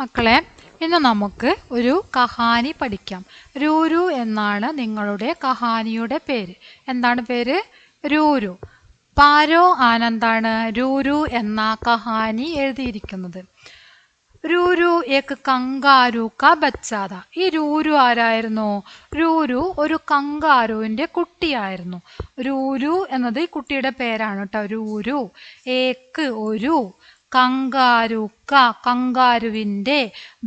മക്കളെ, ഇന്ന് നമുക്ക് ഒരു കഹാനി പഠിക്കാം. രൂരു എന്നാണ് നിങ്ങളുടെ കഹാനിയുടെ പേര്. എന്താണ് പേര്? രൂരു. പാരോ ആനന്ദാണ് രൂരു എന്ന കഹാനി എഴുതിയിരിക്കുന്നത്. രൂരു ഏക് കങ്കാരു കാ ബച്ചാത. ഈ രൂരു ആരായിരുന്നു? രൂരു ഒരു കങ്കാരുവിന്റെ കുട്ടിയായിരുന്നു. രൂരു എന്നത് ഈ കുട്ടിയുടെ പേരാണ് കേട്ടോ. രൂരു. ഏക്ക് ഒരു, കങ്കാരു കങ്കാരുവിന്റെ,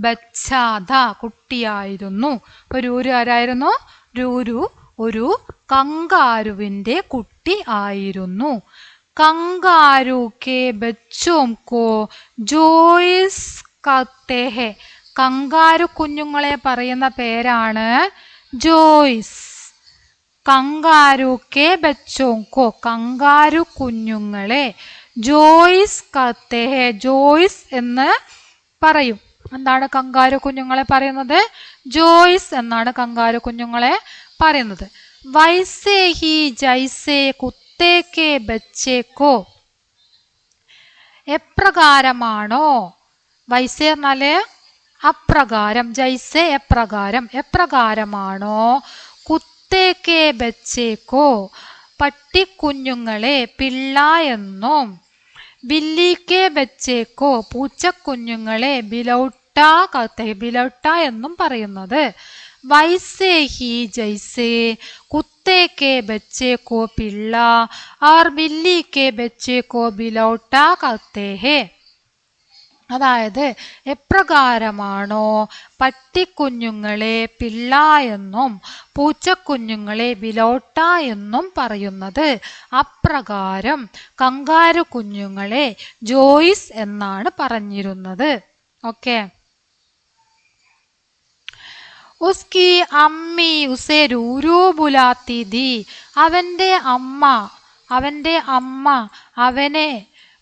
ബച്ചാത കുട്ടിയായിരുന്നു. അപ്പൊ രൂരു ആരായിരുന്നു? രൂരു ഒരു കങ്കാരുവിന്റെ കുട്ടി ആയിരുന്നു. കങ്കാരു കെ ബച്ചോം കോ ജോയിസ് കത്തെ ഹെ. കങ്കാരു കുഞ്ഞുങ്ങളെ പറയുന്ന പേരാണ് ജോയ്സ്. കങ്കാരു കെ ബച്ചോം കോ, കങ്കാരു കുഞ്ഞുങ്ങളെ ജോയ്സ് കത്തെ ഹെ, ജോയ്സ് എന്ന് പറയും. എന്താണ് കങ്കാരു കുഞ്ഞുങ്ങളെ പറയുന്നത്? ജോയ്സ് എന്നാണ് കങ്കാരു കുഞ്ഞുങ്ങളെ പറയുന്നത്. വൈസേ ഹി ജൈസേ കുത്തേ കെ ബച്ചേ കോ. എപ്രകാരമാണോ, വൈസേ എന്നാല് അപ്രകാരം, ജൈസേ എപ്രകാരം, എപ്രകാരമാണോ കുത്തേ കെ ബച്ചേ കോ പട്ടിക്കുഞ്ഞുങ്ങളെ പിള്ള എന്നും, ബില്ലി കെ ബച്ചേ കോ പൂച്ചക്കുഞ്ഞുങ്ങളെ ബിലൗട്ട കത്തെ, ബിലൗട്ട എന്നും പറയുന്നത്. വൈസേ ഹി ജൈസേ കുത്തേ കെ ബച്ചേ കോ പിള്ള और बिल्ली के बच्चे को बिलौटा कहते हैं. അതായത് എപ്രകാരമാണോ പട്ടിക്കുഞ്ഞുങ്ങളെ പിള്ള എന്നും പൂച്ചക്കുഞ്ഞുങ്ങളെ ബിലോട്ട എന്നും പറയുന്നത്, അപ്രകാരം കങ്കാരു കുഞ്ഞുങ്ങളെ ജോയ്സ് എന്നാണ് പറഞ്ഞിരുന്നത്. ഓക്കെ. ഉസ്കി അമ്മി ഉസേ രൂരു ബുലാത്തി ദി. അവന്റെ അമ്മ അവനെ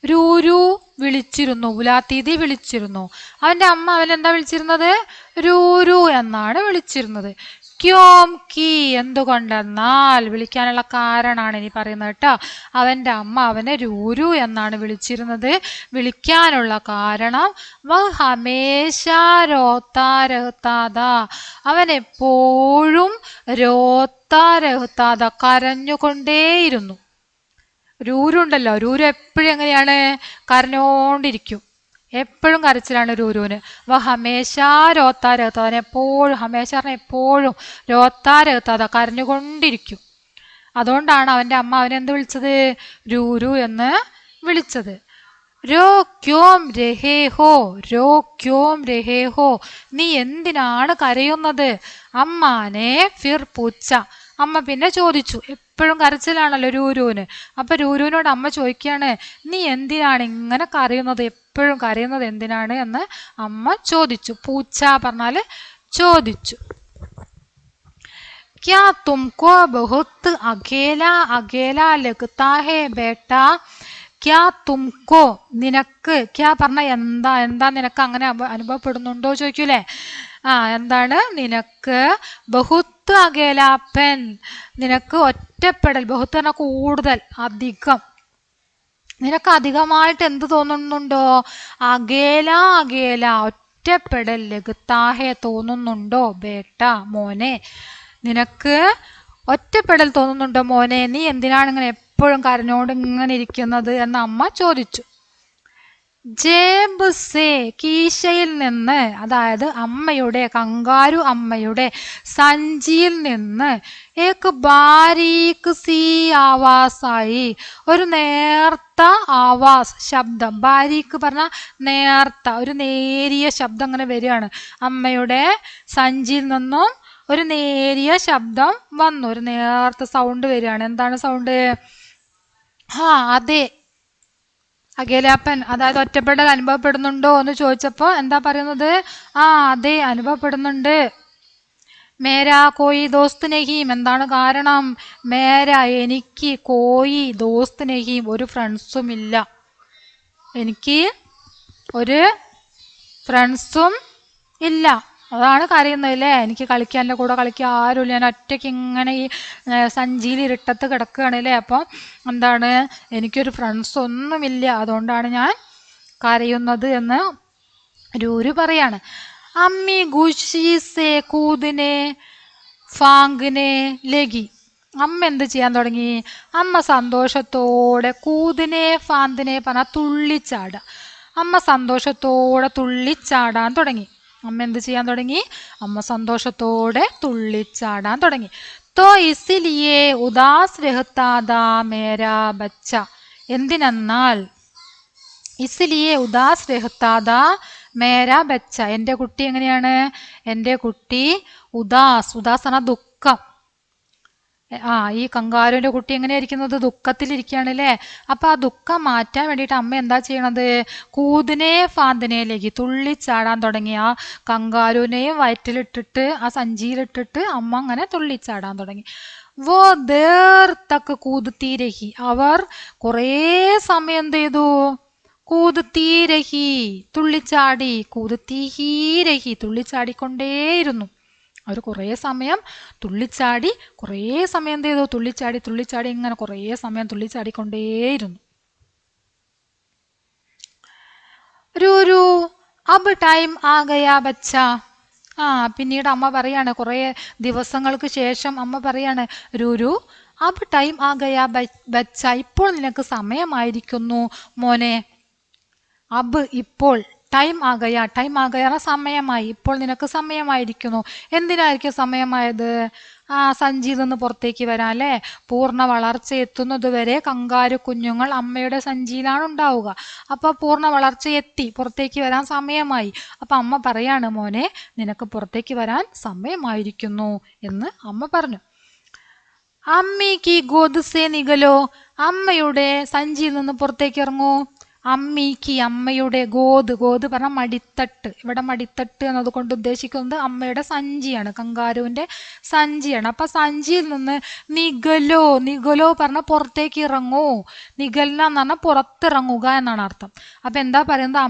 രൂരു വിളിച്ചിരുന്നു. ബുലാത്തീതി വിളിച്ചിരുന്നു. അവന്റെ അമ്മ അവനെന്താ വിളിച്ചിരുന്നത്? രൂരു എന്നാണ് വിളിച്ചിരുന്നത്. ക്യോം കി, എന്തുകൊണ്ടെന്നാൽ, വിളിക്കാനുള്ള കാരണമാണ് ഇനി പറയുന്നത് കേട്ടോ. അവന്റെ അമ്മ അവനെ രൂരു എന്നാണ് വിളിച്ചിരുന്നത്. വിളിക്കാനുള്ള കാരണം വഹ് ഹമേശാ രോത്താ രഹ്താദ. അവൻ എപ്പോഴും രോത്താ രഹ്താദ, കരഞ്ഞുകൊണ്ടേയിരുന്നു. രൂരുണ്ടല്ലോ, രൂരു എപ്പോഴും എങ്ങനെയാണ്? കരഞ്ഞോണ്ടിരിക്കും. എപ്പോഴും കരച്ചിലാണ് രൂരുവിന്. ഹമേശാ രോത്താ രഹ്താദ, എപ്പോഴും, ഹമേശ പറഞ്ഞ എപ്പോഴും, രോത്താ രഹ്താദ കരഞ്ഞുകൊണ്ടിരിക്കും. അതുകൊണ്ടാണ് അവന്റെ അമ്മ അവനെ എന്ത് വിളിച്ചത്? രൂരു എന്ന് വിളിച്ചത്. രോ ക്യോം രഹേ ഹോ, രോ ക്യോം രഹേ ഹോ, നീ എന്തിനാണ് കരയുന്നത്? അമ്മാനെ ഫിർ പൂച്ച, അമ്മ പിന്നെ ചോദിച്ചു. എപ്പോഴും കരച്ചിലാണല്ലോ രൂരുവിന്. അപ്പൊ രൂരുവിനോട് അമ്മ ചോദിക്കുകയാണ്, നീ എന്തിനാണ് ഇങ്ങനെ കരയുന്നത്? എപ്പോഴും കരയുന്നത് എന്തിനാണ് എന്ന് അമ്മ ചോദിച്ചു. പൂച്ച പറഞ്ഞാല് ചോദിച്ചു. ക്യാ തുംകോ ബഹുത് അകേലാ അകേലാ ലഗ്താ ഹേ ബേട്ടാ. ക്യാ തുംകോ, നിനക്ക്, ക്യാ പറഞ്ഞ എന്താ, എന്താ നിനക്ക് അങ്ങനെ അനുഭവപ്പെടുന്നുണ്ടോ ചോദിക്കൂലേ. എന്താണ് നിനക്ക്? ബഹുത്ത് അകേലാപ്പൻ, നിനക്ക് ഒറ്റപ്പെടൽ. ബഹുത്ത് പറഞ്ഞാൽ കൂടുതൽ, അധികം. നിനക്ക് അധികമായിട്ട് എന്ത് തോന്നുന്നുണ്ടോ? അകേല അകേല, ഒറ്റപ്പെടൽ. ലഗ്താഹെ, തോന്നുന്നുണ്ടോ? ബേട്ട, മോനെ, നിനക്ക് ഒറ്റപ്പെടൽ തോന്നുന്നുണ്ടോ മോനെ? നീ എന്തിനാണ് ഇങ്ങനെ എപ്പോഴും കരഞ്ഞോണ്ട് ഇങ്ങനെ ഇരിക്കുന്നത് എന്ന് അമ്മ ചോദിച്ചു. ജേബ് സേ, കീശയിൽ നിന്ന്, അതായത് അമ്മയുടെ, കങ്കാരു അമ്മയുടെ സഞ്ചിയിൽ നിന്ന്, ഏക് ബാരീക് സി ആവാസായി, ഒരു നേർത്ത ആവാസ്, ശബ്ദം. ബാരീക്ക് പറഞ്ഞാൽ നേർത്ത, ഒരു നേരിയ ശബ്ദം അങ്ങനെ വരികയാണ്. അമ്മയുടെ സഞ്ചിയിൽ നിന്നും ഒരു നേരിയ ശബ്ദം വന്നു, ഒരു നേർത്ത സൗണ്ട് വരികയാണ്. എന്താണ് സൗണ്ട്? അതെ, അകേലാപ്പൻ, അതായത് ഒറ്റപ്പെടൽ അനുഭവപ്പെടുന്നുണ്ടോ എന്ന് ചോദിച്ചപ്പോ എന്താ പറയുന്നത്? അതെ, അനുഭവപ്പെടുന്നുണ്ട്. മേരാ കോയി ദോസ്ത് നഹീം, എന്താണ് കാരണം? മേര, എനിക്ക്, കോയി ദോസ്ത് നഹീം, ഒരു ഫ്രണ്ട്സും ഇല്ല. എനിക്ക് ഒരു ഫ്രണ്ട്സും ഇല്ല, അതാണ് കരയുന്നത് അല്ലേ. എനിക്ക് കളിക്കാൻ, എൻ്റെ കൂടെ കളിക്കാൻ ആരുമില്ല, ഞാൻ ഒറ്റയ്ക്ക് ഇങ്ങനെ ഈ സഞ്ചിയിൽ ഇരുട്ടത്ത് കിടക്കുകയാണ് അല്ലേ. അപ്പം എന്താണ്, എനിക്കൊരു ഫ്രണ്ട്സ് ഒന്നുമില്ല, അതുകൊണ്ടാണ് ഞാൻ കരയുന്നത് എന്ന് രൂരു പറയാണ് അമ്മി ഗുഷീസെ കൂതിനെ ഫാങ്കിനെ ലഗി. അമ്മ എന്ത് ചെയ്യാൻ തുടങ്ങി? അമ്മ സന്തോഷത്തോടെ കൂതിനെ ഫാന്തിനെ പറഞ്ഞ തുള്ളിച്ചാടുക. അമ്മ സന്തോഷത്തോടെ തുള്ളിച്ചാടാൻ തുടങ്ങി. അമ്മ എന്ത് ചെയ്യാൻ തുടങ്ങി? അമ്മ സന്തോഷത്തോടെ തുള്ളിച്ചാടാൻ തുടങ്ങി. തോ ഇസിലിയെ ഉദാസ് രഹത്താദാ മേരാ ബച്ച. എന്തിനെന്നാൽ ഇസിലിയെ ഉദാസ് രഹത്താദാ മേരാ ബച്ച, എൻ്റെ കുട്ടി എങ്ങനെയാണ്? എൻ്റെ കുട്ടി ഉദാസ്, ഉദാസ് എന്ന ദുഃഖം. ഈ കങ്കാരുവിന്റെ കുട്ടി എങ്ങനെയായിരിക്കുന്നത്? ദുഃഖത്തിലിരിക്കുകയാണ് അല്ലേ? അപ്പൊ ആ ദുഃഖം മാറ്റാൻ വേണ്ടിയിട്ട് അമ്മ എന്താ ചെയ്യണത്? കൂതിനെ ഫാന്തിനയിലേക്ക് തുള്ളിച്ചാടാൻ തുടങ്ങി. ആ കങ്കാരുവിനെയും വയറ്റിലിട്ടിട്ട് ആ സഞ്ചിയിലിട്ടിട്ട് അമ്മ അങ്ങനെ തുള്ളിച്ചാടാൻ തുടങ്ങി. വോ ദേർ തക്ക് കൂതുത്തീരഹി. അവർ കുറേ സമയം എന്ത് ചെയ്തു? കൂതുത്തീരഹി, തുള്ളിച്ചാടി. കൂതുത്തീരഹി, തുള്ളിച്ചാടിക്കൊണ്ടേയിരുന്നു. അവർ കുറേ സമയം തുള്ളിച്ചാടി, കുറേ സമയം എന്ത് ചെയ്തു? തുള്ളിച്ചാടി തുള്ളിച്ചാടി ഇങ്ങനെ കുറേ സമയം തുള്ളിച്ചാടിക്കൊണ്ടേയിരുന്നു. രൂരു അബ് ടൈം ആ ഗയാ ബച്ച. പിന്നീട് അമ്മ പറയാണ്, കുറേ ദിവസങ്ങൾക്ക് ശേഷം അമ്മ പറയാണ്, രൂരു അബ് ടൈം ആ ഗയാ ബച്ച, ഇപ്പോൾ നിനക്ക് സമയമായിരിക്കുന്നു മോനെ. അബ് ഇപ്പോൾ, ടൈം ആകയ, ടൈം ആകയ സമയമായി, ഇപ്പോൾ നിനക്ക് സമയമായിരിക്കുന്നു. എന്തിനായിരിക്കും സമയമായത്? സഞ്ചിയിൽ നിന്ന് പുറത്തേക്ക് വരാൻ അല്ലേ? പൂർണ്ണ വളർച്ച എത്തുന്നത് വരെ കങ്കാരു കുഞ്ഞുങ്ങൾ അമ്മയുടെ സഞ്ചിയിലാണ് ഉണ്ടാവുക. അപ്പൊ പൂർണ്ണ വളർച്ച എത്തി, പുറത്തേക്ക് വരാൻ സമയമായി. അപ്പൊ അമ്മ പറയാണ്, മോനെ നിനക്ക് പുറത്തേക്ക് വരാൻ സമയമായിരിക്കുന്നു എന്ന് അമ്മ പറഞ്ഞു. അമ്മിക്ക് ഗോദ്സേ നികലോ. അമ്മയുടെ സഞ്ചിയിൽ നിന്ന് പുറത്തേക്ക് ഇറങ്ങൂ. അമ്മിക്ക്, അമ്മയുടെ, ഗോത്, ഗോത് പറഞ്ഞ മടിത്തട്ട്. ഇവിടെ മടിത്തട്ട് എന്നതുകൊണ്ട് ഉദ്ദേശിക്കുന്നത് അമ്മയുടെ സഞ്ചിയാണ്, കങ്കാരുവിന്റെ സഞ്ചിയാണ്. അപ്പൊ സഞ്ചിയിൽ നിന്ന് നികലോ, നികലോ പറഞ്ഞ പുറത്തേക്ക് ഇറങ്ങൂ. നികൽന എന്ന് പറഞ്ഞാൽ പുറത്തിറങ്ങുക എന്നാണ് അർത്ഥം. അപ്പൊ എന്താ പറയുന്നത്?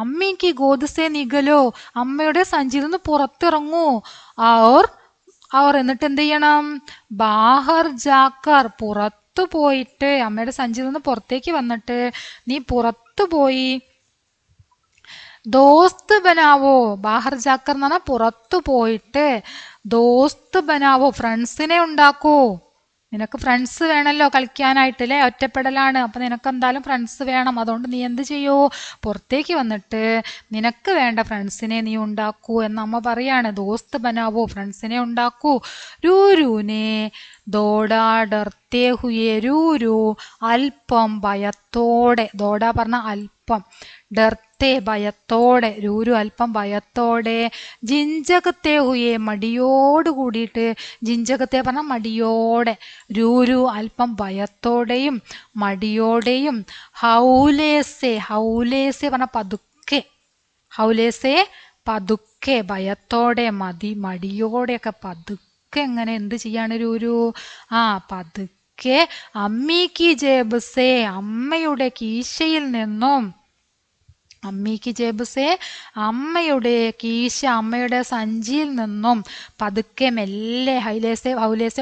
അമ്മിക്ക് ഗോദ്സേ നികലോ, അമ്മയുടെ സഞ്ചിയിൽ നിന്ന് പുറത്തിറങ്ങൂ. അവർ എന്നിട്ട് എന്ത് ചെയ്യണം? ബാഹർ ജാക്കർ, പുറത്തു പോയിട്ട്, അമ്മയുടെ സഞ്ചിയിൽ നിന്ന് പുറത്തേക്ക് വന്നിട്ട് നീ പുറത്തു പോയി ദോസ്ത് ബനാവോ. ബാഹർ ജാക്കർ എന്ന് പറഞ്ഞാൽ പുറത്തു പോയിട്ട് ദോസ്ത് ബനാവോ, ഫ്രണ്ട്സിനെ ഉണ്ടാക്കൂ. നിനക്ക് ഫ്രണ്ട്സ് വേണമല്ലോ കളിക്കാനായിട്ടല്ലേ? ഒറ്റപ്പെടലാണ്, അപ്പൊ നിനക്ക് എന്തായാലും ഫ്രണ്ട്സ് വേണം. അതുകൊണ്ട് നീ എന്ത് ചെയ്യൂ? പുറത്തേക്ക് വന്നിട്ട് നിനക്ക് വേണ്ട ഫ്രണ്ട്സിനെ നീ ഉണ്ടാക്കൂ എന്ന് അമ്മ പറയാണ്. ദോസ്ത് ബനാവോ, ഫ്രണ്ട്സിനെ ഉണ്ടാക്കൂ. രൂരുനെ ദോടാ ഡർത്തേ ഹുയേ. രൂരു അല്പം ഭയത്തോടെ, ദോടാ പറഞ്ഞ അല്പം, ഡർത്തേ ഭയത്തോടെ, രൂരു അല്പം ഭയത്തോടെ, ജിഞ്ചകത്തെ ഹുയേ മടിയോട് കൂടിയിട്ട്, ജിഞ്ചകത്തെ പറഞ്ഞ മടിയോടെ, രൂരു അല്പം ഭയത്തോടെയും മടിയോടെയും, ഹൗലേസെ, ഹൗലേസെ പറഞ്ഞ പതുക്കെ, ഹൗലേസെ പതുക്കെ, ഭയത്തോടെ മടിയോടെയൊക്കെ പതുക്കെ എങ്ങനെ എന്ത് ചെയ്യാണ് രൂരു? പതുക്കെ അമ്മീക്ക് ജേബസേ, അമ്മയുടെ കീശയിൽ നിന്നും, അമ്മീക്ക് ജേബസേ അമ്മയുടെ കീശ, അമ്മയുടെ സഞ്ചിയിൽ നിന്നും പതുക്കെ മെല്ലെ, ഹൗലേസെ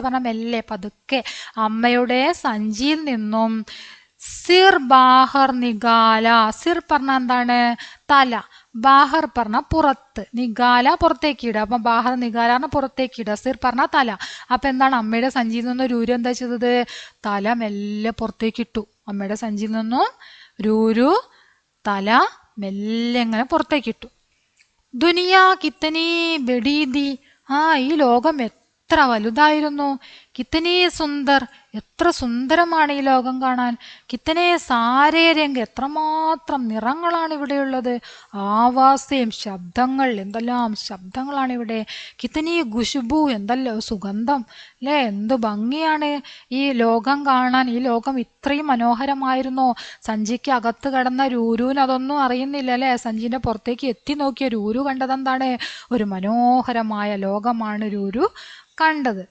പറഞ്ഞ മെല്ലെ, പതുക്കെ അമ്മയുടെ സഞ്ചിയിൽ നിന്നും, സിർ ബാഹർ നിഗാല. സിർ പറഞ്ഞ എന്താണ്? തല. ബാഹർ പറഞ്ഞ പുറത്ത്, നിഗാല പുറത്തേക്ക് ഇടുക. അപ്പൊ ബാഹർ നിഗാല പുറത്തേക്ക് ഇടുക, സിർ പറഞ്ഞ തല. അപ്പൊ എന്താണ്? അമ്മയുടെ സഞ്ചിയിൽ നിന്നും രൂരു എന്താ ചെയ്തത്? തല മെല്ലെ പുറത്തേക്ക് ഇട്ടു. അമ്മയുടെ സഞ്ചിയിൽ നിന്നും രൂരു തല മെല്ലെ ഇങ്ങനെ പുറത്തേക്ക് ഇട്ടു. ദുനിയാ കിത്തനി ബഡീദി. ഈ ലോകം എത്ര വലുതായിരുന്നു. കിത്തനി സുന്ദർ, എത്ര സുന്ദരമാണ് ഈ ലോകം കാണാൻ. കിത്തനെ സാരേ രംഗ്, എത്രമാത്രം നിറങ്ങളാണ് ഇവിടെയുള്ളത്. ആവാസയും ശബ്ദങ്ങൾ, എന്തെല്ലാം ശബ്ദങ്ങളാണ് ഇവിടെ. കിത്തനി ഖുശ്ബു, എന്തല്ലോ സുഗന്ധം അല്ലേ? എന്ത് ഭംഗിയാണ് ഈ ലോകം കാണാൻ. ഈ ലോകം ഇത്രയും മനോഹരമായിരുന്നോ? സഞ്ചിക്ക് അകത്ത് കിടന്ന രൂരുവിന് അതൊന്നും അറിയുന്നില്ല അല്ലേ? സഞ്ചിന്റെ പുറത്തേക്ക് എത്തി നോക്കിയ രൂരു കണ്ടതെന്താണ്? ഒരു മനോഹരമായ ലോകമാണ് രൂരു കണ്ടത്.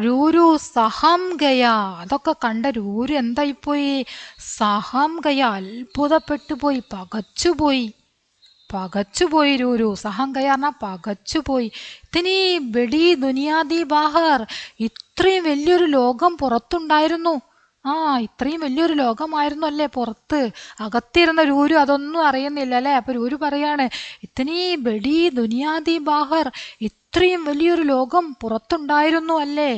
രൂരു സഹം ഗയ. അതൊക്കെ കണ്ട രൂരു എന്തായിപ്പോയി? സഹം ഗയ, അത്ഭുതപ്പെട്ടു പോയി, പകച്ചുപോയി രൂരു. സഹം ഗയ പറഞ്ഞാൽ പകച്ചുപോയി. ഇത്തിനി ബഡി ദുനിയാദി ബാഹർ, ഇത്രയും വലിയൊരു ലോകം പുറത്തുണ്ടായിരുന്നു. ആ ഇത്രയും വലിയൊരു ലോകമായിരുന്നു അല്ലേ പുറത്ത്. അകത്തിരുന്ന രൂരു അതൊന്നും അറിയുന്നില്ല അല്ലേ. അപ്പൊ രൂരു പറയാണ്, ഇത്തനീ ബഡി ദുനിയാദി ബാഹർ, ഇത്രയും വലിയൊരു ലോകം പുറത്തുണ്ടായിരുന്നു അല്ലേ.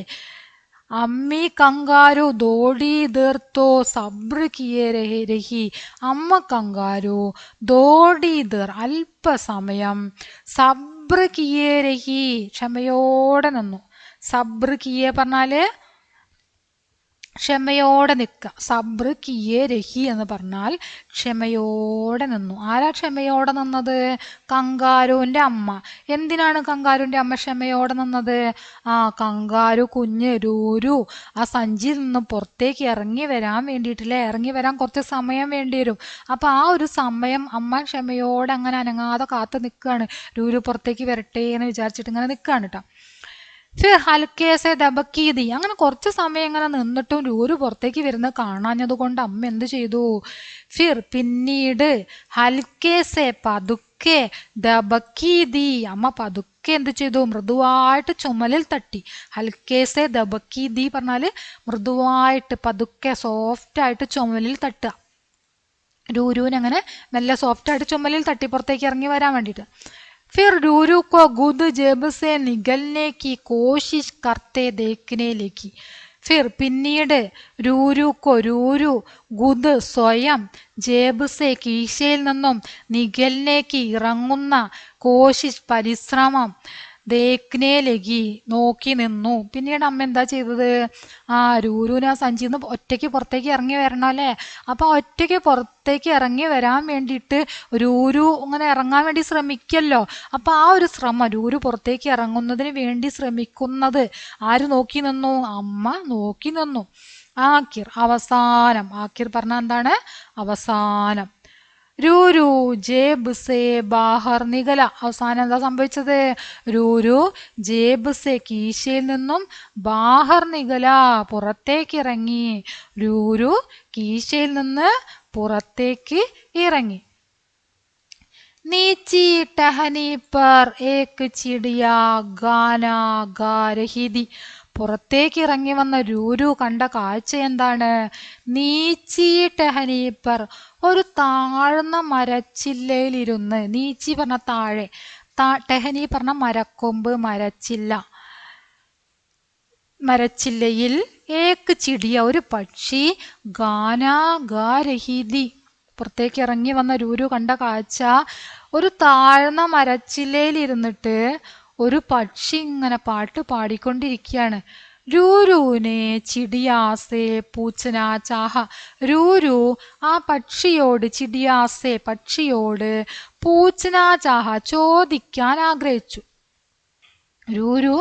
അമ്മി കങ്കാരു ദോടി ദീർത്തോ സബ്ര് കിയേ രഹി. അമ്മ കങ്കാരു ദോടി ദീർ അല്പസമയം, സബ്ര് കിയേ രഹി ക്ഷമയോടെ നിന്നു. സബ്ര് കിയേ പറഞ്ഞാല് ക്ഷമയോടെ നിൽക്കുക. സബ്ര് കിയേ രഹി എന്ന് പറഞ്ഞാൽ ക്ഷമയോടെ നിന്നു. ആരാ ക്ഷമയോടെ നിന്നത്? കങ്കാരുവിന്റെ അമ്മ. എന്തിനാണ് കങ്കാരുവിന്റെ അമ്മ ക്ഷമയോടെ നിന്നത്? കങ്കാരു കുഞ്ഞ് രൂരു ആ സഞ്ചിയിൽ നിന്ന് പുറത്തേക്ക് ഇറങ്ങി വരാൻ വേണ്ടിയിട്ടില്ലേ. ഇറങ്ങി വരാൻ കുറച്ച് സമയം വേണ്ടി വരും. അപ്പൊ ആ ഒരു സമയം അമ്മ ക്ഷമയോടെ അങ്ങനെ അനങ്ങാതെ കാത്തു നിൽക്കുകയാണ്. രൂരു പുറത്തേക്ക് വരട്ടെ എന്ന് വിചാരിച്ചിട്ട് ഇങ്ങനെ നിൽക്കുകയാണ് കേട്ടോ. ഫിർ ഹൽക്കേസെ ദബക്കീതി. അങ്ങനെ കുറച്ച് സമയം ഇങ്ങനെ നിന്നിട്ടും രൂരു പുറത്തേക്ക് വരുന്നത് കാണാഞ്ഞത് കൊണ്ട് അമ്മ എന്ത് ചെയ്തു? ഫിർ പിന്നീട് ഹൽക്കേസെ പതുക്കെ ദബക്കീതി. അമ്മ പതുക്കെ എന്ത് ചെയ്തു? മൃദുവായിട്ട് ചുമലിൽ തട്ടി. ഹൽക്കേസെ ദബക്കീതി പറഞ്ഞാല് മൃദുവായിട്ട് പതുക്കെ സോഫ്റ്റ് ആയിട്ട് ചുമലിൽ തട്ടുക. രൂരുവിന് അങ്ങനെ നല്ല സോഫ്റ്റ് ആയിട്ട് ചുമലിൽ തട്ടി പുറത്തേക്ക് ഇറങ്ങി വരാൻ വേണ്ടിയിട്ട്. फिर रूरू को गुद जेब से निगलने की कोशिश करते देखने लगी. ഫിർ പിന്നീട് രൂരു ഗുദ് സ്വയം, ജേബ് സെ കീശയിൽ നിന്നും, നിഗലിനേക്ക് ഇറങ്ങുന്ന, കോശിഷ് പരിശ്രമം, ദേഖ്നെ ലഗി നോക്കി നിന്നു. പിന്നീട് അമ്മ എന്താ ചെയ്തത്? രൂരുവിന് ആ സഞ്ചിന്ന് ഒറ്റയ്ക്ക് പുറത്തേക്ക് ഇറങ്ങി വരണം അല്ലേ. അപ്പൊ ഒറ്റയ്ക്ക് പുറത്തേക്ക് ഇറങ്ങി വരാൻ വേണ്ടിയിട്ട് രൂരു ഇങ്ങനെ ഇറങ്ങാൻ വേണ്ടി ശ്രമിക്കല്ലോ. അപ്പൊ ആ ഒരു ശ്രമം, രൂരു പുറത്തേക്ക് ഇറങ്ങുന്നതിന് വേണ്ടി ശ്രമിക്കുന്നത് ആര് നോക്കി നിന്നു? അമ്മ നോക്കി നിന്നു. ആക്കിർ അവസാനം. ആക്കിർ പറഞ്ഞാൽ എന്താണ്? അവസാനം. രൂരു ജേബ് സേ ബാഹർ നികല. അവസാനം എന്താ സംഭവിച്ചത്? രൂരു ജേബ് സേ കീശയിൽ നിന്നും, ബാഹർ നികല പുറത്തേക്ക് ഇറങ്ങി. രൂരു കീശയിൽ നിന്ന് പുറത്തേക്ക് ഇറങ്ങി. നീച്ചി ടഹനി പർ ഏക് ചിടിയ ഗാനാ ഗാ രഹി ഥി. പുറത്തേക്ക് ഇറങ്ങി വന്ന രൂരു കണ്ട കാഴ്ച എന്താണ്? നീച്ചി ടഹനി പർ, ഒരു താഴ്ന്ന മരച്ചില്ലയിലിരുന്ന്. നീച്ചി പറഞ്ഞ താഴെ, ടെഹനി പറഞ്ഞ മരക്കൊമ്പ്, മരച്ചില്ല. മരച്ചില്ലയിൽ ഏക്ക് ചിടിയ ഒരു പക്ഷി, ഗാനാ ഗാ രഹി ഥി. പുറത്തേക്ക് ഇറങ്ങി വന്ന രൂരു കണ്ട കാഴ്ച, ഒരു താഴ്ന്ന മരച്ചില്ലയിൽ ഇരുന്നിട്ട് ഒരു പക്ഷി ഇങ്ങനെ പാട്ട് പാടിക്കൊണ്ടിരിക്കുകയാണ്. രൂരുവിനെ ചിടിയാസെ പൂച്ചന ചാഹ. രൂരു ആ പക്ഷിയോട്, ചിടിയാസെ പക്ഷിയോട്, പൂച്ചന ചാഹ ചോദിക്കാൻ ആഗ്രഹിച്ചു. രൂരു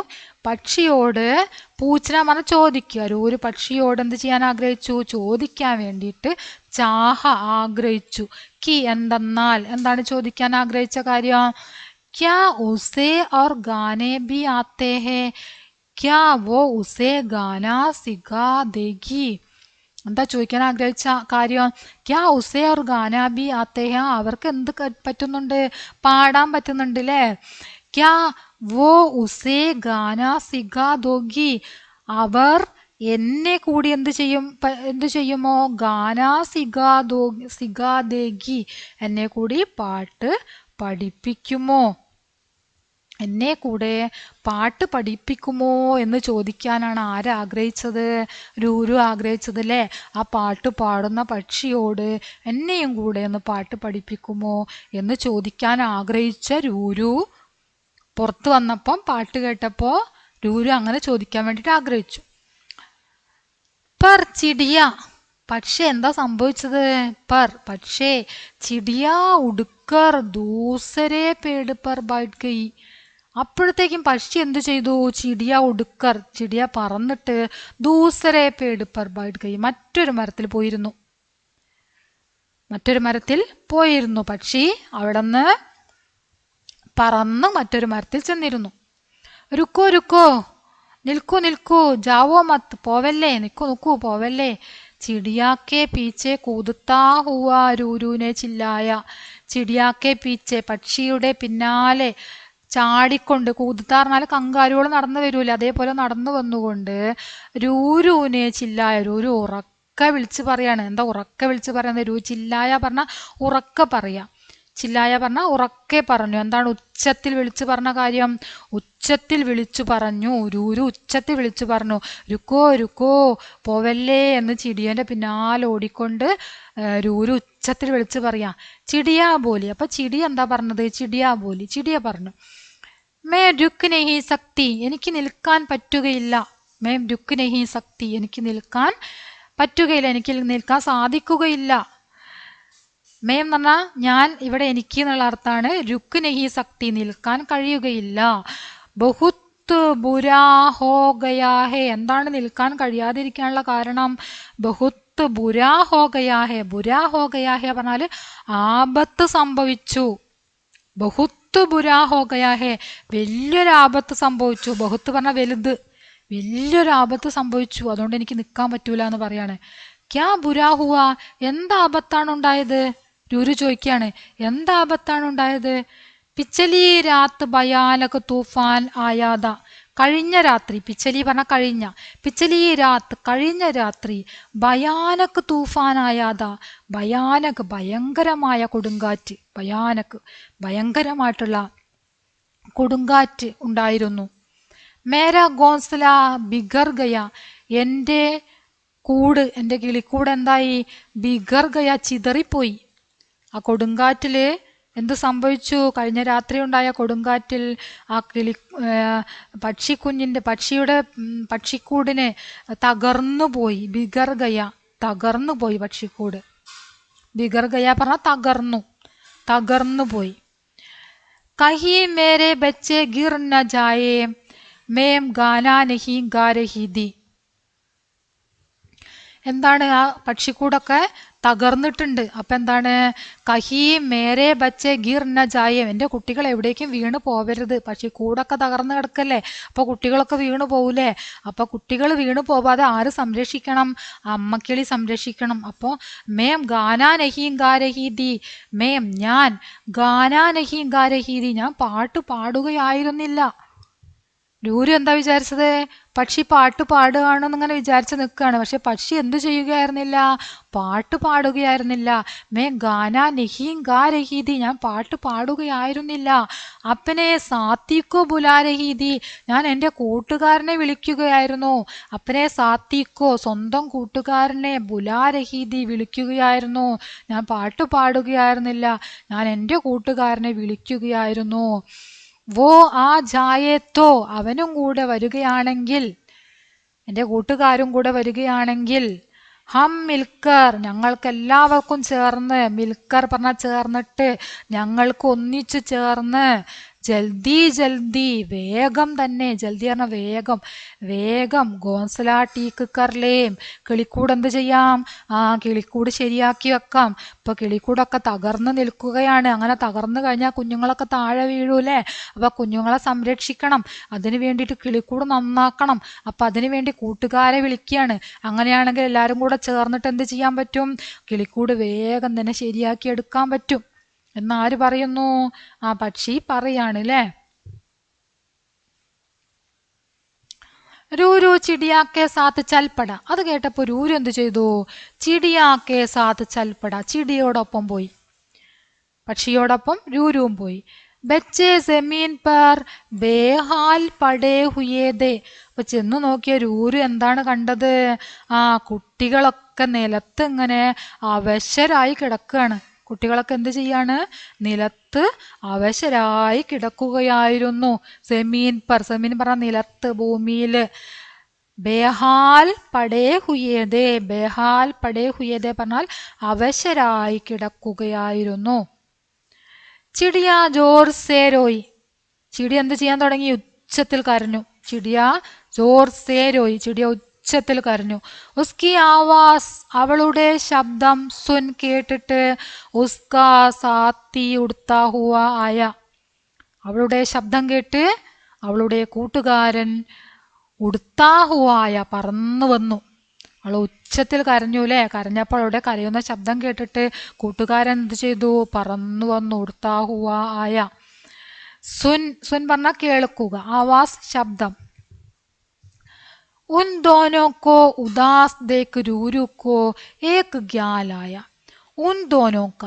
പക്ഷിയോട്, പൂച്ചന പറഞ്ഞ ചോദിക്കുക. രൂരു പക്ഷിയോട് എന്ത് ചെയ്യാൻ ആഗ്രഹിച്ചു? ചോദിക്കാൻ വേണ്ടിയിട്ട്. ചാഹ ആഗ്രഹിച്ചു. കി എന്തെന്നാൽ, എന്താണ് ചോദിക്കാൻ ആഗ്രഹിച്ച കാര്യം? ക്യാ ഉസേ ഓർ ഗാനെ ബി ആത്തെ ഹേ, ക്യാ വോ ഉസേ ഗാനാ സിഖാ ദേഗി. എന്താ ചോദിക്കാൻ ആഗ്രഹിച്ച കാര്യം? ക്യാ ഉസേ ഓർ ഗാനാ ബി ആത്തെ ഹേ, അവർക്ക് എന്ത് പറ്റുന്നുണ്ട്? പാടാൻ പറ്റുന്നുണ്ട് അല്ലേ. ക്യാ വോ ഉസേ ഗാനാ സിഖാ ദോഗി, അവർ എന്നെ കൂടി എന്ത് ചെയ്യുമോ? ഗാനാ സിഖാ ദേഗി, എന്നെ കൂടി പാട്ട് പഠിപ്പിക്കുമോ? എന്നെ കൂടെ പാട്ട് പഠിപ്പിക്കുമോ എന്ന് ചോദിക്കാനാണ് ആരാഗ്രഹിച്ചത്? രൂരു ആഗ്രഹിച്ചത് അല്ലേ. ആ പാട്ട് പാടുന്ന പക്ഷിയോട് എന്നെയും കൂടെ ഒന്ന് പാട്ട് പഠിപ്പിക്കുമോ എന്ന് ചോദിക്കാൻ ആഗ്രഹിച്ച രൂരു പുറത്തു വന്നപ്പം, പാട്ട് കേട്ടപ്പോ രൂരു അങ്ങനെ ചോദിക്കാൻ വേണ്ടിയിട്ട് ആഗ്രഹിച്ചു. പർ ചിടിയ, പക്ഷെ എന്താ സംഭവിച്ചത്? പക്ഷേ ചിടിയ ഉടുക്കർ ദൂസരെ പേട് പർ ബൈഠ് ഗയി. അപ്പോഴത്തേക്കും പക്ഷി എന്ത് ചെയ്തു? ചിടിയ ഉടുക്കർ, ചിടിയ പറന്നിട്ട്, ദൂസരെ പേട് പർ ബൈഠ് ഗയി, മറ്റൊരു മരത്തിൽ പോയിരുന്നു. പക്ഷി അവിടെ നിന്ന് പറന്ന് മറ്റൊരു മരത്തിൽ ചെന്നിരുന്നു. രുക്കോ നിൽക്കൂ, ജാവോ മത്ത്, പോവല്ലേ, നിൽക്കൂ പോവല്ലേ. ചിടിയാക്കെ പീച്ചെ കൂതുത്താ ഹുവാ രൂരുവിനെ ചില്ലായ. ചിടിയാക്കെ പീച്ചെ, പക്ഷിയുടെ പിന്നാലെ ചാടിക്കൊണ്ട്, കൂതുത്താറിനാൽ കങ്കാരുകൾ നടന്നു വരൂലേ, അതേപോലെ നടന്നു വന്നുകൊണ്ട്, രൂരുവിനെ ചില്ലായ, രൂരു ഉറക്ക ഉറക്കെ വിളിച്ച് പറയാണ്. എന്താ ഉറക്കെ വിളിച്ച് പറയുന്നത്? രൂ ചില്ലായ പറഞ്ഞ ഉറക്കെ പറയാ, ചില്ലായ പറഞ്ഞ ഉറക്കെ പറഞ്ഞു. എന്താണ് ഉച്ചത്തിൽ വിളിച്ചു പറഞ്ഞ കാര്യം? ഉച്ചത്തിൽ വിളിച്ചു പറഞ്ഞു. രൂരു ഉച്ചത്തിൽ വിളിച്ചു പറഞ്ഞു, രുക്കോ രുക്കോ, പോവല്ലേ എന്ന് ചിടിയന്റെ പിന്നാലെ ഓടിക്കൊണ്ട് രൂരു ഉച്ചത്തിൽ വിളിച്ചു പറയാ, ചിടിയാ ബോലി. അപ്പൊ ചിടി എന്താ പറഞ്ഞത്? ചിടിയാ ബോലി. ചിടിയ പറഞ്ഞു, മേ രുക്ക് നെഹി സക്തി, എനിക്ക് നിൽക്കാൻ പറ്റുകയില്ല. മേം രുക്ക് നെഹി സക്തി, എനിക്ക് നിൽക്കാൻ പറ്റുകയില്ല, എനിക്ക് നിൽക്കാൻ സാധിക്കുകയില്ല. മേം എന്ന് പറഞ്ഞാൽ ഞാൻ, ഇവിടെ എനിക്ക് എന്നുള്ള അർത്ഥമാണ്. രുക്ക് നെഹി സക്തി, നിൽക്കാൻ കഴിയുകയില്ല. ബഹുത്ത് ബുരാ ഹോ ഗയാ ഹേ, എന്താണ് നിൽക്കാൻ കഴിയാതിരിക്കാനുള്ള കാരണം? ബഹുത്ത് ബുരാ ഹോ ഗയാ ഹേ. ബുരാ ഹോ ഗയാ ഹേ പറഞ്ഞാല് ആപത്ത് സംഭവിച്ചു. ബഹുത്ത് ബുരാ ഹോ ഗയാ ഹേ, വലിയൊരു ആപത്ത് സംഭവിച്ചു. ബഹുത്ത് പറഞ്ഞ വലുത്, വലിയൊരു ആപത്ത് സംഭവിച്ചു, അതുകൊണ്ട് എനിക്ക് നിൽക്കാൻ പറ്റൂല എന്ന് പറയാണ്. ക്യാ ബുരാ ഹുവ, എന്താപത്താണ് ഉണ്ടായത്? രൂരു ചോദിക്കാണ്, എന്താപത്താണ് ഉണ്ടായത്? പിച്ചലി രാത്ത് ഭയാനക തൂഫാൻ ആയാത, കഴിഞ്ഞ രാത്രി, പിച്ചലി പറഞ്ഞ കഴിഞ്ഞ, പിച്ചലി രാത്ത് കഴിഞ്ഞ രാത്രി, ഭയാനക് തൂഫാനായാത, ഭയാനക് ഭയങ്കരമായ കൊടുങ്കാറ്റ്, ഭയാനക് ഭയങ്കരമായിട്ടുള്ള കൊടുങ്കാറ്റ് ഉണ്ടായിരുന്നു. മേര ഗോൻസ്ല ബിഗർ ഗയ, എൻ്റെ കൂട്, എൻ്റെ കിളിക്കൂട് എന്തായി? ബിഗർ ഗയ, ചിതറിപ്പോയി. ആ കൊടുങ്കാറ്റില് എന്ത് സംഭവിച്ചു? കഴിഞ്ഞ രാത്രി ഉണ്ടായ കൊടുങ്കാറ്റിൽ ആ പക്ഷിയുടെ പക്ഷിക്കൂടിന് തകർന്നു പോയി. ബിഗർ ഗയ, തകർന്നു പോയി പക്ഷിക്കൂട്. ബിഗർ ഗയ പറഞ്ഞാൽ തകർന്നു പോയി. കഹി മേരെ ബच्चे गिर न जाए, മേം ഗാനാ നഹി ഗാ രഹി തി. എന്താണ്? ആ പക്ഷിക്കൂടൊക്കെ തകർന്നിട്ടുണ്ട്. അപ്പൊ എന്താണ്? കഹി മേരെ ബच्चे ഗിർ ന ജായേ, എൻ്റെ കുട്ടികൾ എവിടേക്കും വീണ് പോവരുത്. പക്ഷിക്കൂടൊക്കെ തകർന്ന് കിടക്കല്ലേ, അപ്പൊ കുട്ടികളൊക്കെ വീണ് പോകൂലേ? അപ്പൊ കുട്ടികൾ വീണ് പോവാതെ ആര് സംരക്ഷിക്കണം? അമ്മക്കിളി സംരക്ഷിക്കണം. അപ്പോ മേം ഗാനാ നഹീം ഗാ രഹി ദി, മേം ഞാൻ, ഗാനാ നഹീം ഗാ രഹി ദി, ഞാൻ പാട്ട് പാടുകയായിരുന്നില്ല. രൂരു എന്താ വിചാരിച്ചത്? പക്ഷി പാട്ട് പാടുകയാണെന്ന് ഇങ്ങനെ വിചാരിച്ച് നിൽക്കുകയാണ്. പക്ഷെ പക്ഷി എന്തു ചെയ്യുകയായിരുന്നില്ല? പാട്ട് പാടുകയായിരുന്നില്ല. മേ ഗാനാ നഹീം ഗാ രഹീതി, ഞാൻ പാട്ട് പാടുകയായിരുന്നില്ല. അപ്പനെ സാത്തിക്കോ ബുലാ രഹീതി, ഞാൻ എൻ്റെ കൂട്ടുകാരനെ വിളിക്കുകയായിരുന്നു. അപ്പനെ സാത്തിക്കോ, സ്വന്തം കൂട്ടുകാരനെ, ബുലാ രഹീതി, വിളിക്കുകയായിരുന്നു. ഞാൻ പാട്ട് പാടുകയായിരുന്നില്ല, ഞാൻ എൻ്റെ കൂട്ടുകാരനെ വിളിക്കുകയായിരുന്നു. വോ ആ ജായേത്തോ, അവനും കൂടെ വരികയാണെങ്കിൽ, എൻ്റെ കൂട്ടുകാരും കൂടെ വരികയാണെങ്കിൽ, ഹം മിൽക്കർ, ഞങ്ങൾക്കെല്ലാവർക്കും ചേർന്ന്, മിൽക്കർ പറഞ്ഞാൽ ചേർന്നിട്ട്, ഞങ്ങൾക്ക് ഒന്നിച്ചു ചേർന്ന്, ജൽദി ജൽദി, വേഗം തന്നെ, ജൽദി പറഞ്ഞാൽ വേഗം, വേഗം, ഗോൻസല ടീക്ക് കർലേം, കിളിക്കൂട് എന്ത് ചെയ്യാം? കിളിക്കൂട് ശരിയാക്കി വെക്കാം. ഇപ്പൊ കിളിക്കൂടൊക്കെ തകർന്നു നിൽക്കുകയാണ്. അങ്ങനെ തകർന്നു കഴിഞ്ഞാൽ കുഞ്ഞുങ്ങളൊക്കെ താഴെ വീഴൂലേ? അപ്പൊ കുഞ്ഞുങ്ങളെ സംരക്ഷിക്കണം, അതിനു വേണ്ടിയിട്ട് കിളിക്കൂട് നന്നാക്കണം. അപ്പൊ അതിനു വേണ്ടി കൂട്ടുകാരെ വിളിക്കുകയാണ്. അങ്ങനെയാണെങ്കിൽ എല്ലാവരും കൂടെ ചേർന്നിട്ട് എന്ത് ചെയ്യാൻ പറ്റും? കിളിക്കൂട് വേഗം തന്നെ ശരിയാക്കി എടുക്കാൻ പറ്റും എന്നാര് പറയുന്നു? പക്ഷി പറയാണ് അല്ലേ? രൂരു ചിടിയാക്കെ സാത്ത് ചൽപ്പട, അത് കേട്ടപ്പോ രൂരു എന്ത് ചെയ്തു? ചിടിയാക്കെ സാത്ത് ചൽപ്പട, ചിടിയോടൊപ്പം പോയി, പക്ഷിയോടൊപ്പം രൂരുവും പോയി. ബच्चे ജമീൻ പർ ബേഹാൽ പടേ ഹുയേദേ, അപ്പൊ ചെന്ന് നോക്കിയ രൂരു എന്താണ് കണ്ടത്? കുട്ടികളൊക്കെ നിലത്ത് ഇങ്ങനെ അവശരായി കിടക്കുകയാണ്. കുട്ടികളൊക്കെ എന്ത് ചെയ്യാണ്? നിലത്ത് അവശരായി കിടക്കുകയായിരുന്നു. സെമീൻ പർ, സെമീൻ പറഞ്ഞ നിലത്ത്, ഭൂമിയില്. ബേഹാൽ പടേ ഹുയേദേ, ബേഹാൽ പടേ ഹുയേദേ പറഞ്ഞാൽ അവശരായി കിടക്കുകയായിരുന്നു. ചിടിയ ജോർ സേരോയി, ചിടി എന്ത് ചെയ്യാൻ തുടങ്ങി? ഉച്ചത്തിൽ കരഞ്ഞു. ചിടിയ ജോർ സേരോയി, ചിടിയ ഉച്ചത്തിൽ കരഞ്ഞു. ഉസ്കി ആവാസ്, അവളുടെ ശബ്ദം, സുൻ കേട്ടിട്ട്, ഉസ്കാ സാത്തി ഉടുത്താ ഹുവ ആയ, അവളുടെ ശബ്ദം കേട്ട് അവളുടെ കൂട്ടുകാരൻ ഉടുത്താ ഹുവായ, പറന്നു വന്നു. അവൾ ഉച്ചത്തിൽ കരഞ്ഞൂലേ? കരഞ്ഞപ്പോൾ അവളുടെ കരയുന്ന ശബ്ദം കേട്ടിട്ട് കൂട്ടുകാരൻ എന്ത് ചെയ്തു? പറന്നു വന്നു. ഉടുത്താ ഹുവ ആയ. സുൻ, സുൻ പറഞ്ഞാൽ കേൾക്കുക, ആവാസ് ശബ്ദം. उन दोनों को उदास देख रूरू को एक ख्याल आया. ഉൻ ദോനോക്ക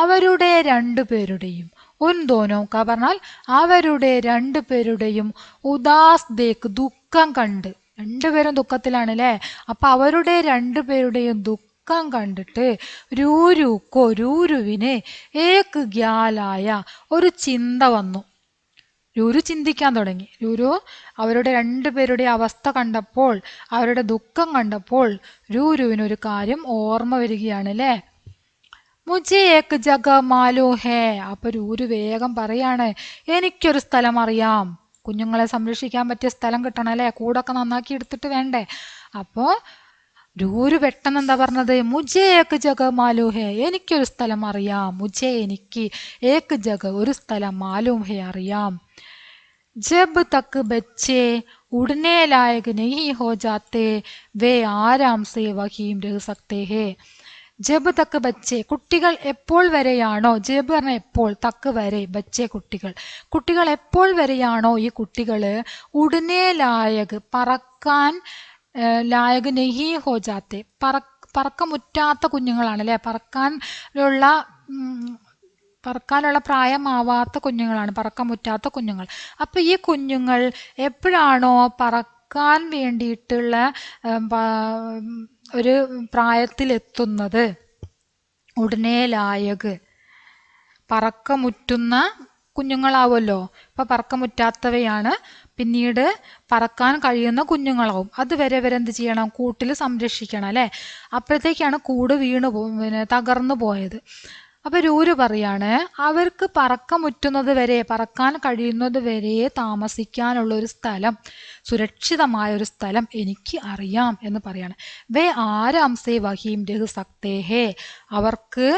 അവരുടെ രണ്ടുപേരുടെയും, ഉൻ ദോനോക്ക പറഞ്ഞാൽ അവരുടെ രണ്ടുപേരുടെയും ഉദാസ് ദേക്ക് ദുഃഖം കണ്ട്, രണ്ടുപേരും ദുഃഖത്തിലാണ് അല്ലേ. അപ്പൊ അവരുടെ രണ്ടുപേരുടെയും ദുഃഖം കണ്ടിട്ട് രൂരുക്കോ രൂരുവിന് ഏക്ക് ഗ്യാലായ ഒരു ചിന്ത വന്നു. രൂരു ചിന്തിക്കാൻ തുടങ്ങി. രൂരു അവരുടെ രണ്ടുപേരുടെ അവസ്ഥ കണ്ടപ്പോൾ, അവരുടെ ദുഃഖം കണ്ടപ്പോൾ രൂരുവിനൊരു കാര്യം ഓർമ്മ വരികയാണ് അല്ലേ. മുജേ ഏക്ക് ജഗ മാലൂ ഹേ. അപ്പൊ രൂരു വേഗം പറയാണ്, എനിക്കൊരു സ്ഥലം അറിയാം. കുഞ്ഞുങ്ങളെ സംരക്ഷിക്കാൻ പറ്റിയ സ്ഥലം കിട്ടണം അല്ലേ, കൂടൊക്കെ നന്നാക്കി എടുത്തിട്ട് വേണ്ടേ. അപ്പോ രൂരു പെട്ടെന്ന് എന്താ പറഞ്ഞത്, മുജേ ഏക്ക് ജഗ മാലൂ ഹേ, എനിക്കൊരു സ്ഥലം അറിയാം. മുജേ എനിക്ക്, ഏക്ക് ജഗ ഒരു സ്ഥലം, മാലൂം ഹേ അറിയാം. ജബ് തക്ക് ബച്ചേ ഉടനെ ലായക് നഹീ ഹോ ജാത്തെ വേ ആരാം സേ വഹീം രഹ് സക്തേ ഹേ. ജബ് തക്ക് ബച്ചെ കുട്ടികൾ എപ്പോൾ വരെയാണോ, ജബ് പറഞ്ഞ എപ്പോൾ, തക്ക് വരെ, ബച്ചെ കുട്ടികൾ, കുട്ടികൾ എപ്പോൾ വരെയാണോ ഈ കുട്ടികള് ഉടനെ ലായക് പറക്കാൻ, ലായക് നെഹി ഹോ ജാത്തെ പറക്കമുറ്റാത്ത കുഞ്ഞുങ്ങളാണ് അല്ലെ, പറക്കാനുള്ള പ്രായമാവാത്ത കുഞ്ഞുങ്ങളാണ്, പറക്കമുറ്റാത്ത കുഞ്ഞുങ്ങൾ. അപ്പൊ ഈ കുഞ്ഞുങ്ങൾ എപ്പോഴാണോ പറക്കാൻ വേണ്ടിയിട്ടുള്ള ഒരു പ്രായത്തിലെത്തുന്നത്, ഉടനെ ലായക് പറക്കമുറ്റുന്ന കുഞ്ഞുങ്ങളാവുമല്ലോ. അപ്പൊ പറക്കമുറ്റാത്തവയാണ് പിന്നീട് പറക്കാൻ കഴിയുന്ന കുഞ്ഞുങ്ങളാവും. അതുവരെ വരെ എന്ത് ചെയ്യണം, കൂട്ടിൽ സംരക്ഷിക്കണം അല്ലെ. അപ്പോഴത്തേക്കാണ് കൂട് തകർന്നു പോയത്. അപ്പൊ രൂരു പറയാണ്, അവർക്ക് പറക്കമുറ്റുന്നത് വരെ, പറക്കാൻ കഴിയുന്നത് വരെ താമസിക്കാനുള്ള ഒരു സ്ഥലം, സുരക്ഷിതമായ ഒരു സ്ഥലം എനിക്ക് അറിയാം എന്ന് പറയാണ്. വേ ആരാംസേ വഹീം രഹ് സക്തേ ഹേ, അവർക്ക്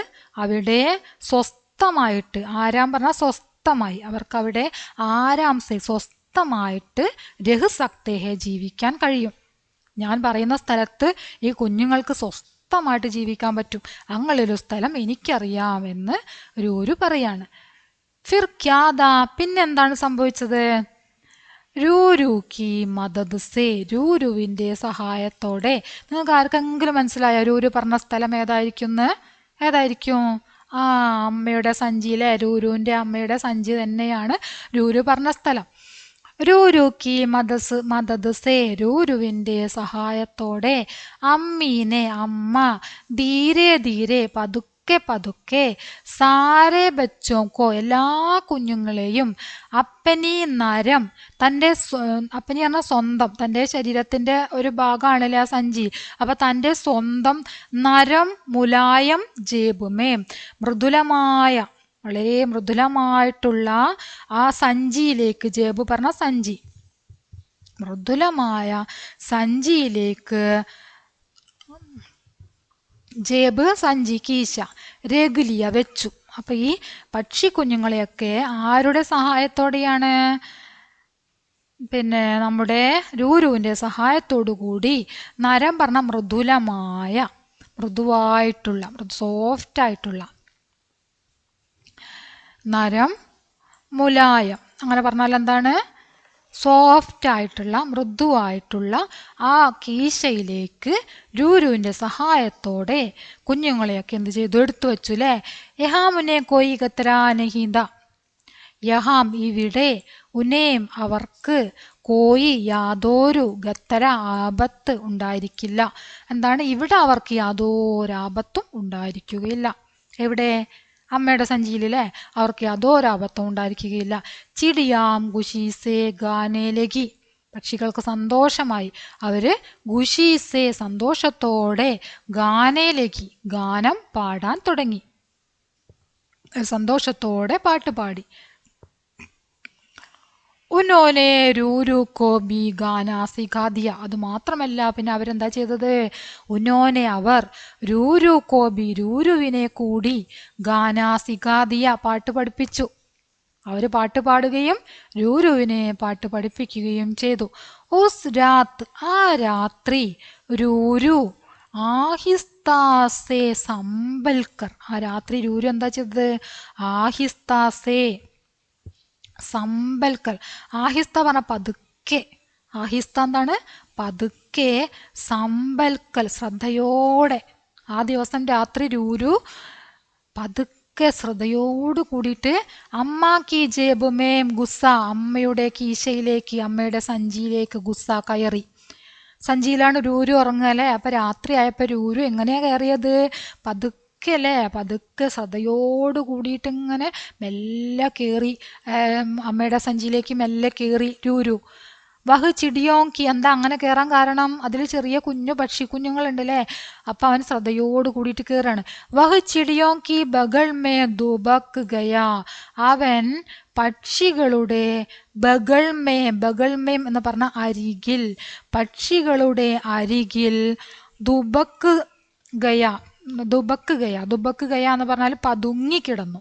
അവിടെ സ്വസ്ഥമായിട്ട്, ആരാം പറഞ്ഞാൽ സ്വസ്ഥമായി, അവർക്ക് അവിടെ ആരാംസേ സ്വസ്ഥമായിട്ട് രഹ് സക്തേ ഹേ ജീവിക്കാൻ കഴിയും. ഞാൻ പറയുന്ന സ്ഥലത്ത് ഈ കുഞ്ഞുങ്ങൾക്ക് സ്വസ്ഥമായിട്ട് ജീവിക്കാൻ പറ്റും, അങ്ങനൊരു സ്ഥലം എനിക്കറിയാമെന്ന് രൂരു പറയാണ്. ഫിർ ക്യാദാ, പിന്നെന്താണ് സംഭവിച്ചത്, രൂരു കി മദദ് സേ, രൂരുവിന്റെ സഹായത്തോടെ. നിങ്ങൾക്ക് ആർക്കെങ്കിലും മനസ്സിലായോ രൂരു പറഞ്ഞ സ്ഥലം ഏതായിരിക്കും? ആ, അമ്മയുടെ സഞ്ചിയിലെ, രൂരുവിന്റെ അമ്മയുടെ സഞ്ചി തന്നെയാണ് രൂരു പറഞ്ഞ സ്ഥലം. രൂരു കി മദദ് സേ, രൂരുവിന്റെ സഹായത്തോടെ, അമ്മീനെ അമ്മ, ധീരെ ധീരെ പതുക്കെ സാരെ ബച്ചോക്കോ എല്ലാ കുഞ്ഞുങ്ങളെയും, അപ്പനി നരം തൻ്റെ, അപ്പനി പറഞ്ഞാൽ സ്വന്തം, തൻ്റെ ശരീരത്തിന്റെ ഒരു ഭാഗമാണല്ലേ ആ സഞ്ചി. അപ്പൊ തൻ്റെ സ്വന്തം നരം മുലായം ജേബുമേ, മൃദുലമായ, വളരെ മൃദുലമായിട്ടുള്ള ആ സഞ്ചിയിലേക്ക്, ജേബു പറഞ്ഞ സഞ്ചി, മൃദുലമായ സഞ്ചിയിലേക്ക്, ജേബ് സഞ്ചി, കീശ, രഗുലിയ വെച്ചു. അപ്പൊ ഈ പക്ഷി കുഞ്ഞുങ്ങളെയൊക്കെ ആരുടെ സഹായത്തോടെയാണ്, നമ്മുടെ രൂരുവിന്റെ സഹായത്തോടു കൂടി, നരം പറഞ്ഞ മൃദുലമായ, മൃദുവായിട്ടുള്ള, സോഫ്റ്റ് ആയിട്ടുള്ള, നരം മുലായം, അങ്ങനെ പറഞ്ഞാൽ എന്താണ്, സോഫ്റ്റ് ആയിട്ടുള്ള, മൃദുവായിട്ടുള്ള ആ കീശയിലേക്ക് രൂരുവിന്റെ സഹായത്തോടെ കുഞ്ഞുങ്ങളെയൊക്കെ എന്ത് ചെയ്തു, എടുത്തു വെച്ചു അല്ലേ. യഹാമുനെ കോയി ഗത്തരാ നഹീന്ദ, യഹാം ഇവിടെ, ഉനേം അവർക്ക്, കോയി യാതൊരു, ഗത്തര ആപത്ത് ഉണ്ടായിരിക്കില്ല. എന്താണ്, ഇവിടെ അവർക്ക് യാതൊരു ആപത്തും ഉണ്ടായിരിക്കുകയില്ല. എവിടെ, അമ്മയുടെ സഞ്ചിയിലല്ലേ, അവർക്ക് യാതൊരാപത്തും ഉണ്ടായിരിക്കുകയില്ല. ചിടിയാം ഖുശീസേ ഗാനേലകി, പക്ഷികൾക്ക് സന്തോഷമായി, അവര് ഖുശീസേ സന്തോഷത്തോടെ, ഗാനേലകി ഗാനം പാടാൻ തുടങ്ങി, സന്തോഷത്തോടെ പാട്ട് പാടി. ഉന്നോനെ രൂരു കോ ബി ഗാന സിഖാദിയ, അത് മാത്രമല്ല പിന്നെ അവരെന്താ ചെയ്തത്, ഉന്നോനെ അവർ, രൂരു കോ ബി രൂരുവിനെ കൂടി, ഗാന സിഖാദിയ പാട്ട് പഠിപ്പിച്ചു. അവര് പാട്ട് പാടുകയും രൂരുവിനെ പാട്ട് പഠിപ്പിക്കുകയും ചെയ്തു. ഉസ് രാത്, ആ രാത്രി, രൂരു ആഹിസ്താസേ സംബൽക്കർ, ആ രാത്രി രൂരു എന്താ ചെയ്തത്, ആഹിസ്താസേ സംബൽക്കർ, ആഹിസ്ത പറഞ്ഞ പതുക്കെ, ആഹിസ്ത എന്താണ്, പതുക്കെ സമ്പൽക്കൽ ശ്രദ്ധയോടെ. ആ ദിവസം രാത്രി രൂരു പതുക്കെ ശ്രദ്ധയോട് കൂടിയിട്ട് അമ്മ കീ ജേബ് മേം ഗുസ്സ, അമ്മയുടെ കീശയിലേക്ക്, അമ്മയുടെ സഞ്ചിയിലേക്ക് ഗുസ്സ കയറി. സഞ്ചിയിലാണ് രൂരു ഉറങ്ങുക അല്ലേ. അപ്പൊ രാത്രി ആയപ്പോ രൂരു എങ്ങനെയാ കയറിയത്? പതുക്കെ അല്ലേ, പതുക്കെ ശ്രദ്ധയോട് കൂടിയിട്ട് ഇങ്ങനെ മെല്ലെ കയറി. അമ്മയുടെ സഞ്ചിയിലേക്ക് മെല്ലെ കയറി രൂരു. വഹ് ചിടിയോങ്കി, എന്താ അങ്ങനെ കയറാൻ കാരണം? അതിൽ ചെറിയ കുഞ്ഞു പക്ഷിക്കുഞ്ഞുങ്ങളുണ്ട് അല്ലേ. അപ്പൊ അവൻ ശ്രദ്ധയോട് കൂടിയിട്ട് കയറാണ്. വഹ് ചിടിയോങ്കി ബഗൾ മേ ദുബക് ഗയാ, അവൻ പക്ഷികളുടെ ബഗൾ മേ, ബഗൾ മേ എന്ന് പറഞ്ഞ അരികിൽ, പക്ഷികളുടെ അരികിൽ ദുബക് ഗയ, ദുബക് ഗയ, ദുബക് ഗയ എന്ന് പറഞ്ഞാൽ പതുങ്ങിക്കിടന്നു.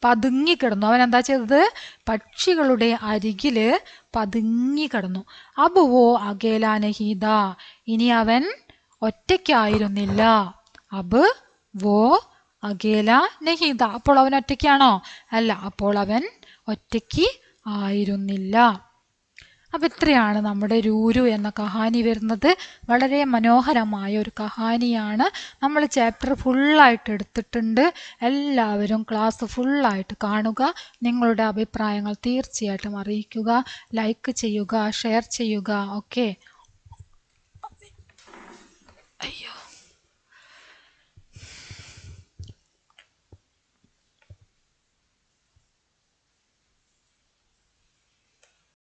പതുങ്ങിക്കിടന്നു. അവൻ എന്താ ചെയ്തത്? പക്ഷികളുടെ അരികില് പതുങ്ങിക്കിടന്നു. അബുവോ അകേല നഹീദ, ഇനി അവൻ ഒറ്റയ്ക്കായിരുന്നില്ല. അബ് വോ അകേല നഹീദ, അപ്പോൾ അവൻ ഒറ്റയ്ക്കാണോ? അല്ല, അപ്പോൾ അവൻ ഒറ്റയ്ക്ക് ആയിരുന്നില്ല. അപ്പം ഇത്രയാണ് നമ്മുടെ രൂരു എന്ന കഹാനി വരുന്നത്. വളരെ മനോഹരമായ ഒരു കഹാനിയാണ്. നമ്മൾ ചാപ്റ്റർ ഫുള്ളായിട്ട് എടുത്തിട്ടുണ്ട്. എല്ലാവരും ക്ലാസ് ഫുള്ളായിട്ട് കാണുക. നിങ്ങളുടെ അഭിപ്രായങ്ങൾ തീർച്ചയായിട്ടും അറിയിക്കുക. ലൈക്ക് ചെയ്യുക, ഷെയർ ചെയ്യുക. ഓക്കെ. അയ്യോ.